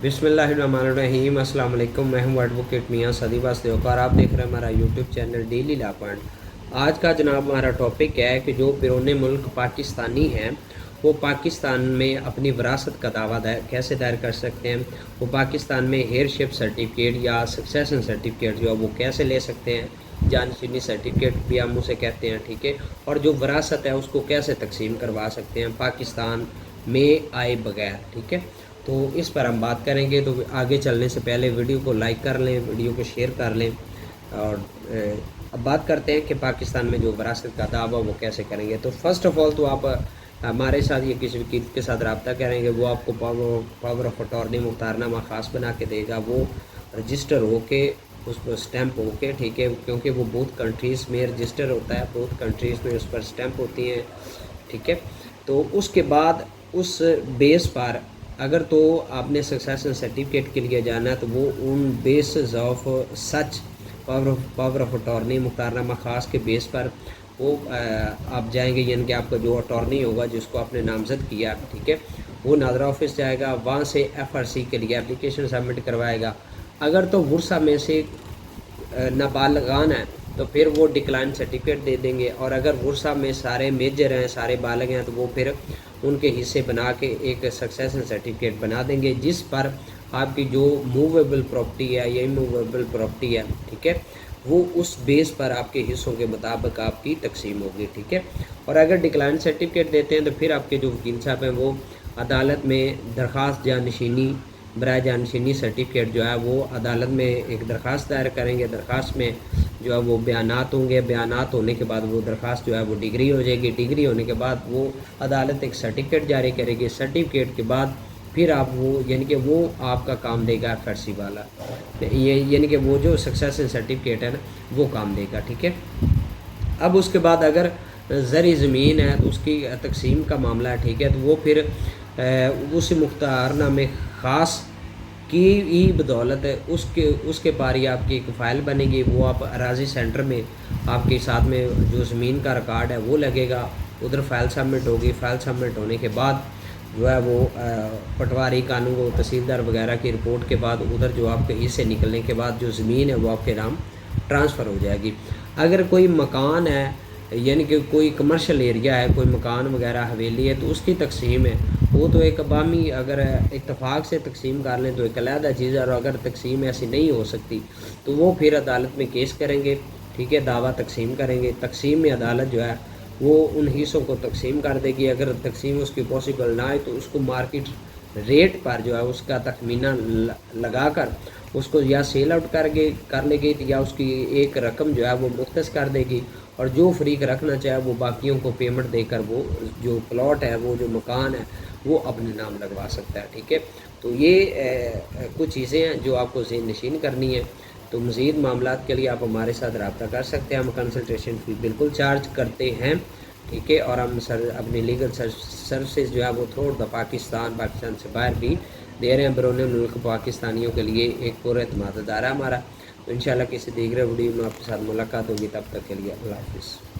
बिस्मिल्लाहिर्रहमानिर्रहीम। अस्सलाम वालेकुम। मैं हूं एडवोकेट मियां सदीब वासदेव और आप देख रहे हैं हमारा YouTube channel daily law point. आज का जनाब हमारा टॉपिक है कि जो बैरून मुल्क पाकिस्तानी हैं वो पाकिस्तान में अपनी विरासत का दावा कैसे दायर कर सकते हैं, वो पाकिस्तान में हेयरशिप सर्टिफिकेट या सक्सेशन सर्टिफिकेट जो है वो कैसे ले सकते हैं, जानशीनी सर्टिफिकेट भी हम उसे कहते हैं, ठीक है, और जो विरासत है उसको कैसे तकसीम करवा सकते हैं पाकिस्तान में आए बगैर, ठीक है। तो इस पर हम बात करेंगे। तो आगे चलने से पहले वीडियो को लाइक कर लें, वीडियो को शेयर कर लें। और अब बात करते हैं कि पाकिस्तान में जो विरासत का दावा वो कैसे करेंगे। तो फर्स्ट ऑफ ऑल तो आप हमारे साथ या किसी वकील के साथ रब्ता करेंगे, वो आपको पावर ऑफ अटॉर्नी मुख्तारनामा ख़ास बना के देगा, वो रजिस्टर हो के उस पर स्टैंप हो के, ठीक है, क्योंकि वो बहुत कंट्रीज़ में रजिस्टर होता है, बहुत कंट्रीज़ में उस पर स्टैंप होती हैं, ठीक है। तो उसके बाद उस बेस पर अगर तो आपने सक्सेशन सर्टिफिकेट के लिए जाना है तो वो उन basis of such power of attorney मुख्तारनामा ख़ास के बेस पर वो आप जाएंगे, यानी कि आपका जो अटॉर्नी होगा जिसको आपने नामजद किया, ठीक है, वो नादरा ऑफिस जाएगा, वहाँ से FRC के लिए एप्लीकेशन सबमिट करवाएगा। अगर तो वर्षा में से नाबालगान है तो फिर वो डिक्लाइन सर्टिफिकेट दे देंगे, और अगर वर्षा में सारे मेजर हैं, सारे बालग हैं, तो वो फिर उनके हिस्से बना के एक सक्सेशन सर्टिफिकेट बना देंगे जिस पर आपकी जो मूवेबल प्रॉपर्टी है या इमूवेबल प्रॉपर्टी है, ठीक है, वो उस बेस पर आपके हिस्सों के मुताबिक आपकी तकसीम होगी, ठीक है। और अगर डिक्लाइन सर्टिफिकेट देते हैं तो फिर आपके जो वकील साहब हैं वो अदालत में दरख्वास्त जानशीनी बराए जानशीनी सर्टिफिकेट जो है वो अदालत में एक दरख्वास्त दायर करेंगे। दरख्वास्त में जो है वो बयानात होंगे, बयानात होने के बाद वो दरख्वास्त जो है वो डिग्री हो जाएगी। डिग्री होने के बाद वो अदालत एक सर्टिफिकेट जारी करेगी। सर्टिफिकेट के बाद फिर आप वो यानी कि वो आपका काम देगा FRC वाला, ये यानी कि वो जो सक्सेशन सर्टिफिकेट है ना वो काम देगा, ठीक है। अब उसके बाद अगर ज़री ज़मीन है तो उसकी तकसीम का मामला है, ठीक है, तो वो फिर उस मुख्तारनामे ख़ास की ही बदौलत है उसके बारी आपकी एक फ़ाइल बनेगी, वो आप अराजी सेंटर में आपके साथ में जो ज़मीन का रिकॉर्ड है वो लगेगा, उधर फ़ाइल सबमिट होगी। फ़ाइल सबमिट होने के बाद जो है वो पटवारी कानून तहसीलदार वगैरह की रिपोर्ट के बाद उधर जो आपके हिस्से निकलने के बाद जो ज़मीन है वो आपके नाम ट्रांसफ़र हो जाएगी। अगर कोई मकान है यानी कि कोई कमर्शियल एरिया है, कोई मकान वगैरह हवेली है, तो उसकी तकसीम है वो तो एक बामी अगर इत्तफाक से तकसीम कर लें तो एक अलहदा चीज़ है, और अगर तकसीम ऐसी नहीं हो सकती तो वो फिर अदालत में केस करेंगे, ठीक है, दावा तकसीम करेंगे। तकसीम में अदालत जो है वो उन हिस्सों को तकसीम कर देगी। अगर तकसीम उसकी पॉसिबल ना आए तो उसको मार्केट रेट पर जो है उसका तखमीना लगा कर उसको या सेल आउट कर लेगी या उसकी एक रकम जो है वो मुख्तस कर देगी, और जो फरीक रखना चाहे वो बाकियों को पेमेंट देकर वो जो प्लॉट है, वो जो मकान है, वो अपने नाम लगवा सकता है, ठीक है। तो ये कुछ चीज़ें हैं जो आपको ज़हन नशीन करनी है। तो मज़ीद मामलात के लिए आप हमारे साथ रब्ता कर सकते हैं। हम कंसल्टेशन फ़ी बिल्कुल चार्ज करते हैं, ठीक है, और हम अपनी लीगल सर्विसेज जो है वो थ्रू द पाकिस्तान से बाहर भी दे रहे हैं। बैरून मुल्क पाकिस्तानियों के लिए एक पुरएतमाद अदारा हमारा। तो इंशाल्लाह किसी दीगर वीडियो में आपके साथ मुलाकात होगी, तब तक के लिए अल्लाह हाफ़िज़।